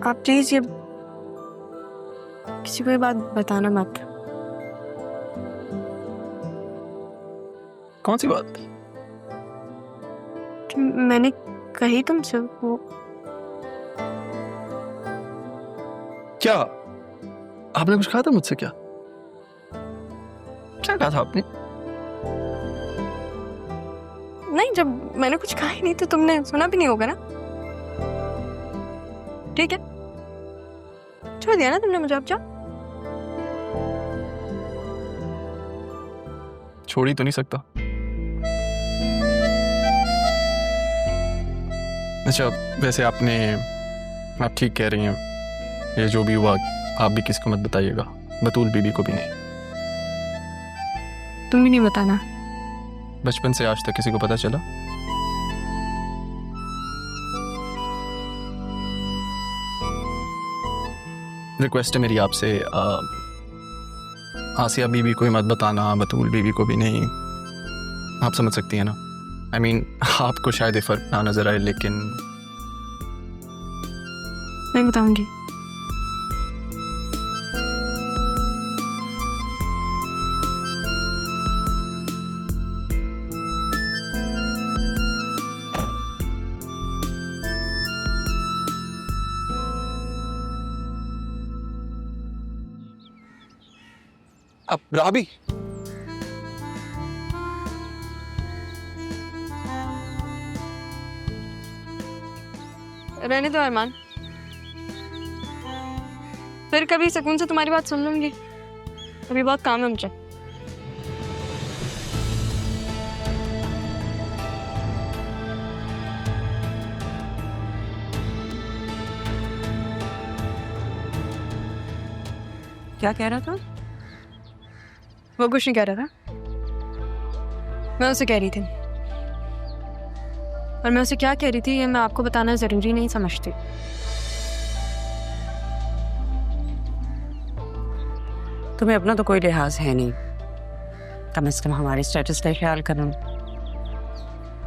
आप प्लीज ये किसी को ये बात बताना मत। कौन सी बात? कि मैंने कही तुमसे वो। क्या आपने कुछ कहा था मुझसे? क्या क्या कहा था आपने? नहीं, जब मैंने कुछ कहा ही नहीं तो तुमने सुना भी नहीं होगा ना। ठीक है, छोड़ दिया ना तुमने मुझे, अब जाओ। छोड़ ही तो नहीं सकता। अच्छा, वैसे आप ठीक कह रही हैं। ये जो भी हुआ आप भी किसी को मत बताइएगा, बतूल बीबी को भी नहीं। तुम भी नहीं बताना। बचपन से आज तक किसी को पता चला? रिक्वेस्ट है मेरी आपसे, आसिया बीबी को ही मत बताना, बतूल बीबी को भी नहीं। आप समझ सकती हैं ना। I mean, आपको शायद ये फर्क ना नजर आए, लेकिन नहीं बताऊंगी। अब राबी, रहने दो अरमान, फिर कभी सुकून से तुम्हारी बात सुन लूंगी। अभी बहुत काम है मुझे। क्या कह रहा था? वो कुछ नहीं कह रहा था, मैं उसे कह रही थी। और मैं उसे क्या कह रही थी ये मैं आपको बताना जरूरी नहीं समझती। तुम्हें अपना तो कोई लिहाज है नहीं, कम से कम हमारे स्टेटस का ख्याल करो।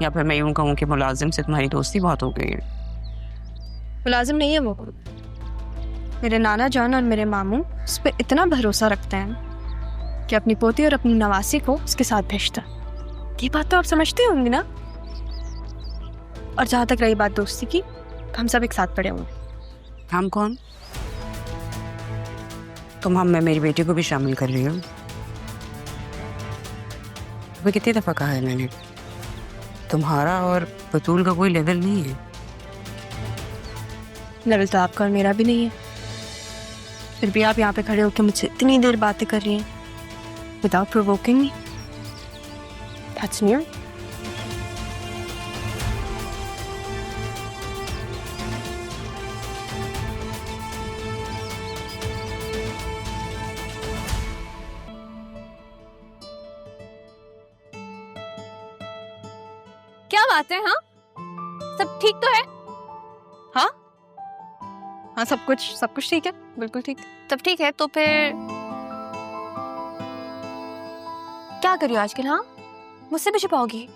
या फिर मैं यूं कहूँ कि मुलाजिम से तुम्हारी दोस्ती बहुत हो गई है। मुलाजिम नहीं है वो, मेरे नाना जान और मेरे मामू उस पर इतना भरोसा रखते हैं कि अपनी पोती और अपनी नवासी को उसके साथ भेजता। ये बात तो आप समझते होंगे ना। और जहाँ तक रही बात दोस्ती की, तो हम सब एक साथ पड़े होंगे। हम कौन? तुम हम में मेरी बेटी को भी शामिल कर रही हो। वो कितनी दफा कहा है मैंने, तुम्हारा और बतूल का कोई लेवल नहीं है। लेवल तो आपका और मेरा भी नहीं है, फिर भी आप यहाँ पे खड़े होकर मुझसे इतनी देर बातें कर रही हैं without provoking me. That's new. क्या बात है? हाँ, सब ठीक तो है? हाँ हाँ, सब कुछ ठीक है, बिल्कुल ठीक। सब ठीक है तो फिर क्या कर रही हो आजकल? हाँ, मुझसे भी छुपाओगी?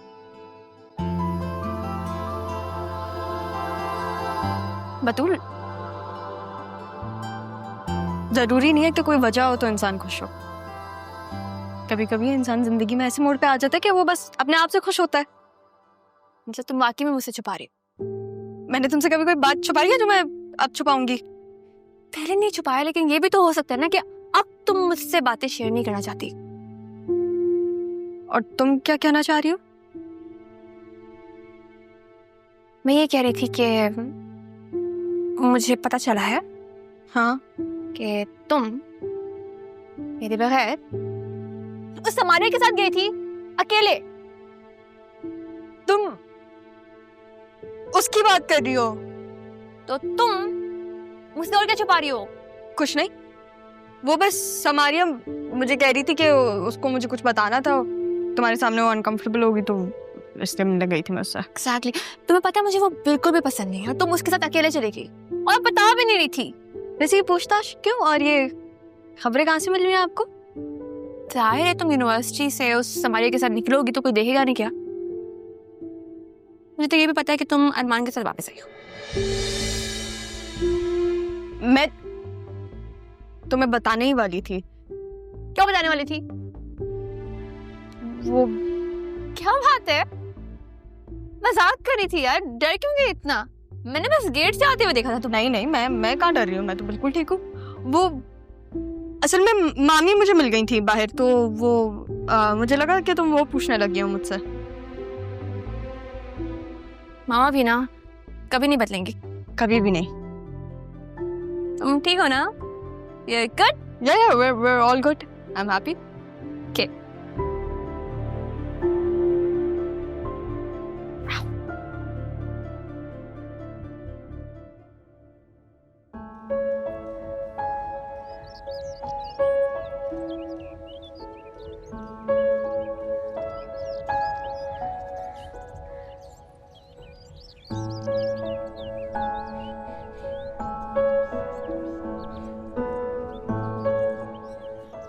बतूल, जरूरी नहीं है कि कोई वजह हो तो इंसान खुश हो। कभी कभी इंसान जिंदगी में ऐसे मोड़ पे आ जाता है कि वो बस अपने आप से खुश होता है। मतलब तुम वाकई में मुझसे छुपा रही हो? मैंने तुमसे कभी कोई बात छुपाई है जो मैं अब छुपाऊंगी? पहले नहीं छुपाया, लेकिन ये भी तो हो सकता है ना कि अब तुम मुझसे बातें शेयर नहीं करना चाहती। और तुम क्या कहना चाह रही हो? मैं ये कह रही थी कि मुझे पता चला है हाँ कि तुम मेरे बगैर उस समारिया के साथ गई थी अकेले। तुम उसकी बात कर रही हो? तो तुम मुझसे और क्या छुपा रही हो? कुछ नहीं, वो बस समारिया मुझे कह रही थी कि उसको मुझे कुछ बताना था, तुम्हारे सामने वो अनकंफर्टेबल होगी तो इसलिए मिलने गई थी मैं उससे। Exactly. तुम्हें पता है मुझे वो बिल्कुल भी पसंद नहीं है, तुम उसके साथ अकेले चली गई और बता भी नहीं रही थी। वैसे ये पूछताछ क्यों, और ये खबरें कहाँ से मिल रही हैं आपको? जाहिर है तुम यूनिवर्सिटी से उस समारिया के साथ निकलोगी तो कोई देखेगा नहीं क्या? मुझे तो ये भी पता है कि तुम अरमान के साथ वापस आई हो। मैं तुम्हें बताने ही वाली थी। क्या बताने वाली थी? वो क्या बात है? मजाक कर रही थी यार, डर क्यों गई इतना? मैंने बस गेट से आते हुए देखा था। नहीं नहीं, मैं कहाँ डर रही हूँ, मैं तो बिल्कुल ठीक हूँ। वो असल में मामी मुझे मिल गई थी बाहर, तो वो मुझे लगा कि तुम वो पूछने लगी हो मुझसे। मामा भी ना कभी नहीं बदलेंगे। कभी भी नहीं। तुम ठीक हो ना? You're good? Yeah, we're all good. I'm happy. Okay.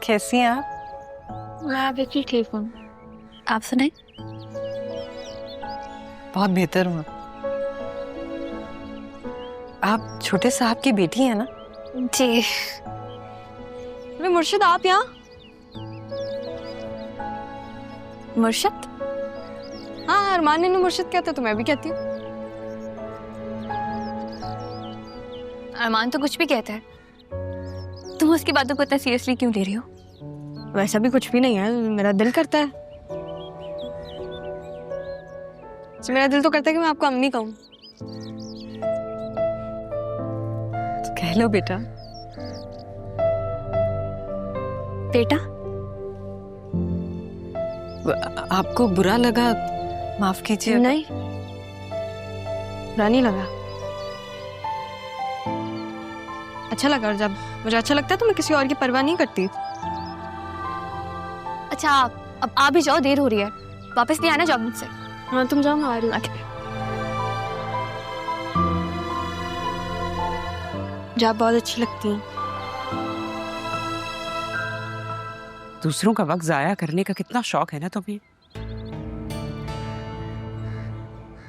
कैसी हैं आप? मैं बिल्कुल ठीक हूँ। आप सुनाए? बहुत बेहतर हूँ। आप छोटे साहब की बेटी हैं ना? जी। अरे मुर्शिद, आप यहाँ? मुर्शिद? हाँ, अरमान ने मुर्शिद कहते तो मैं भी कहती हूँ। अरमान तो कुछ भी कहता है, तुम उसकी बातों को इतना सीरियसली क्यों ले रही हो? वैसा भी कुछ भी नहीं है, मेरा दिल करता है। मेरा दिल तो करता है कि मैं आपको अम्मी कहूँ। तो कह लो बेटा। बेटा? आपको बुरा लगा? माफ कीजिए। नहीं, बुरा नहीं लगा, अच्छा लगा। और जब मुझे अच्छा लगता है तो मैं किसी और की परवाह नहीं करती। अच्छा, अब आप भी जाओ, देर हो रही है। वापस नहीं आना जॉब मुझसे। हाँ तुम जाओ, मैं आ रही हूँ। जब बहुत अच्छी लगती हैं। दूसरों का वक्त जाया करने का कितना शौक है ना तुम्हें।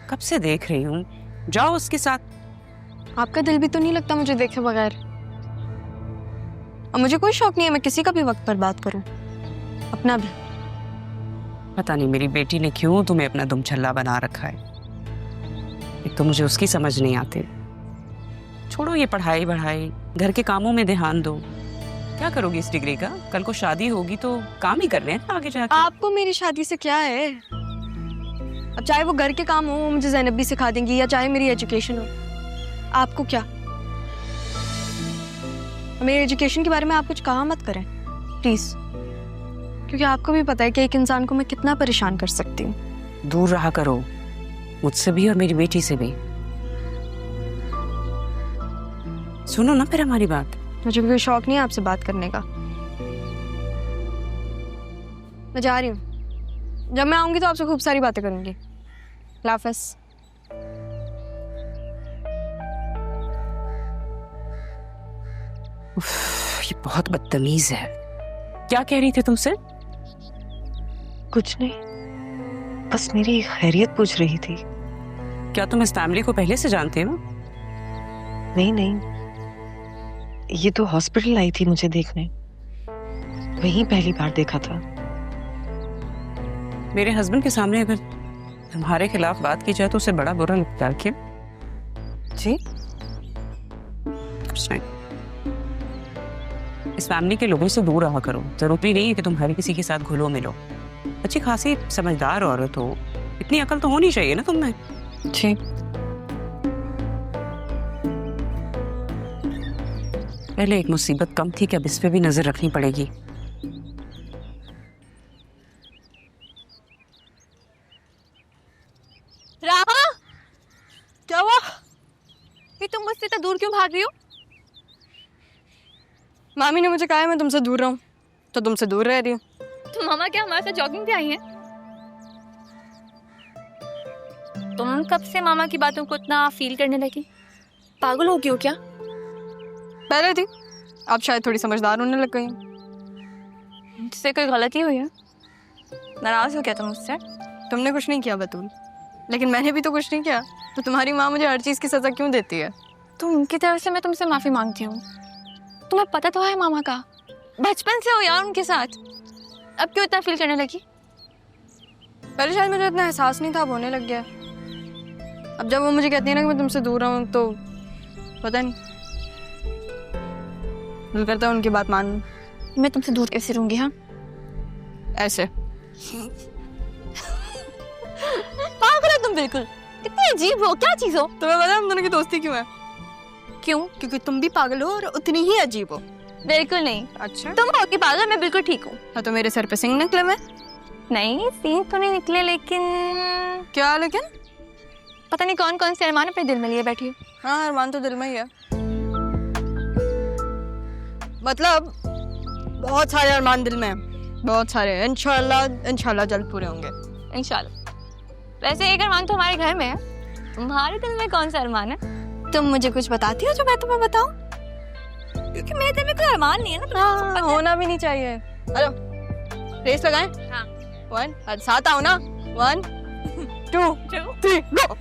कब से देख रही हूँ, जाओ उसके साथ। आपका दिल भी तो नहीं लगता मुझे देखे बगैर। और मुझे कोई शौक नहीं है मैं किसी का भी वक्त बर्बाद करूं, अपना भी। पता नहीं मेरी बेटी ने क्यों तुम्हें अपना दुम छल्ला बना रखा है। एक तो मुझे उसकी समझ नहीं आती। छोड़ो ये पढ़ाई बढ़ाई, घर के कामों में ध्यान दो। क्या करोगी इस डिग्री का? कल को शादी होगी तो काम ही कर रहे हैं ना आगे जाके। आपको मेरी शादी से क्या है? अब चाहे वो घर के काम हो, मुझे ज़ैनब भी सिखा देंगी, या चाहे मेरी एजुकेशन हो, आपको क्या? मेरे एजुकेशन के बारे में आप कुछ कहा मत करें प्लीज, क्योंकि आपको भी पता है कि एक इंसान को मैं कितना परेशान कर सकती हूँ। दूर रहा करो मुझसे भी और मेरी बेटी से भी। सुनो ना फिर हमारी बात। मुझे कोई शौक नहीं है आपसे बात करने का। मैं जा रही हूँ, जब मैं आऊंगी तो आपसे खूब सारी बातें करूंगी। अल्लाह हाफ़िज़। ये बहुत बदतमीज है। क्या कह रही थी तुमसे? कुछ नहीं, बस मेरी खैरियत पूछ रही थी। क्या तुम इस फैमिली को पहले से जानते हो? नहीं नहीं, ये तो हॉस्पिटल आई थी मुझे देखने, वहीं पहली बार देखा था। मेरे हस्बैंड के सामने अगर तुम्हारे खिलाफ बात की जाए तो उसे बड़ा बुरा लगता है। क्यों? जी कुछ नहीं। इस फैमिली के लोगों से दूर रहा करो। जरूरी नहीं है कि तुम हर किसी के साथ घुलो मिलो। अच्छी खासी समझदार औरत हो, इतनी अकल तो होनी चाहिए ना तुम में। जी। पहले एक मुसीबत कम थी कि अब इस पे भी नजर रखनी पड़ेगी। राहा, क्या हुआ? ये तुम मुझसे इतना दूर क्यों भाग रही हो? मामी ने मुझे कहा है मैं तुमसे दूर रहूं, तो तुमसे दूर रह रही हूँ। तो मामा क्या हमारे साथ जॉगिंग पे आई हैं? तुम कब से मामा की बातों को इतना फील करने लगी? पागल हो क्यों क्या? पहले थी, अब शायद थोड़ी समझदार होने लग गई। मुझसे कोई गलती हुई है? नाराज हो क्या तुम मुझसे? तुमने कुछ नहीं किया बतूल, लेकिन मैंने भी तो कुछ नहीं किया, तो तुम्हारी माँ मुझे हर चीज़ की सज़ा क्यों देती है? तो उनकी तरफ से मैं तुमसे माफी मांगती हूँ। तुम्हें पता तो है मामा का, बचपन से हो यार उनके साथ, अब क्यों इतना फील करने लगी? पहले शायद मुझे इतना एहसास नहीं था, अब होने लग गया। अब जब वो मुझे कहती है ना कि मैं तुमसे दूर रहूं तो पता नहीं, दिल करता है उनकी बात मान। मैं तुमसे दूर कैसे रहूंगी? हाँ ऐसे पागल हो तुम बिल्कुल, कितनी अजीब हो, क्या चीज हो? तुम्हें पता है हम दोनों की दोस्ती क्यों है? क्यों? क्योंकि तुम भी पागल हो और उतनी ही अजीब हो। बिल्कुल नहीं, अच्छा, तुम हो कि पागल, मैं बिल्कुल ठीक हूँ। हाँ तो मेरे सर पे सिंह निकले मैं? नहीं सीन तो नहीं निकले, लेकिन क्या लेकिन? पता नहीं कौन कौन से अरमान अपने दिल में लिए बैठी हूँ। हाँ अरमान तो दिल में ही है, मतलब बहुत सारे अरमान दिल में हैं, बहुत सारे। इंशाल्लाह इंशाल्लाह जल्द पूरे होंगे। इंशाल्लाह। वैसे एक अरमान तो हमारे घर में है, तुम्हारे दिल में कौन सा अरमान है? तुम मुझे कुछ बताती हो जो मैं तुम्हें बताऊं? क्योंकि मेरे दिल में कोई अरमान नहीं है ना। हाँ, होना भी नहीं चाहिए। हेलो, रेस लगाएं? हाँ। 1 साथ आओ ना। 1 2 3 गो।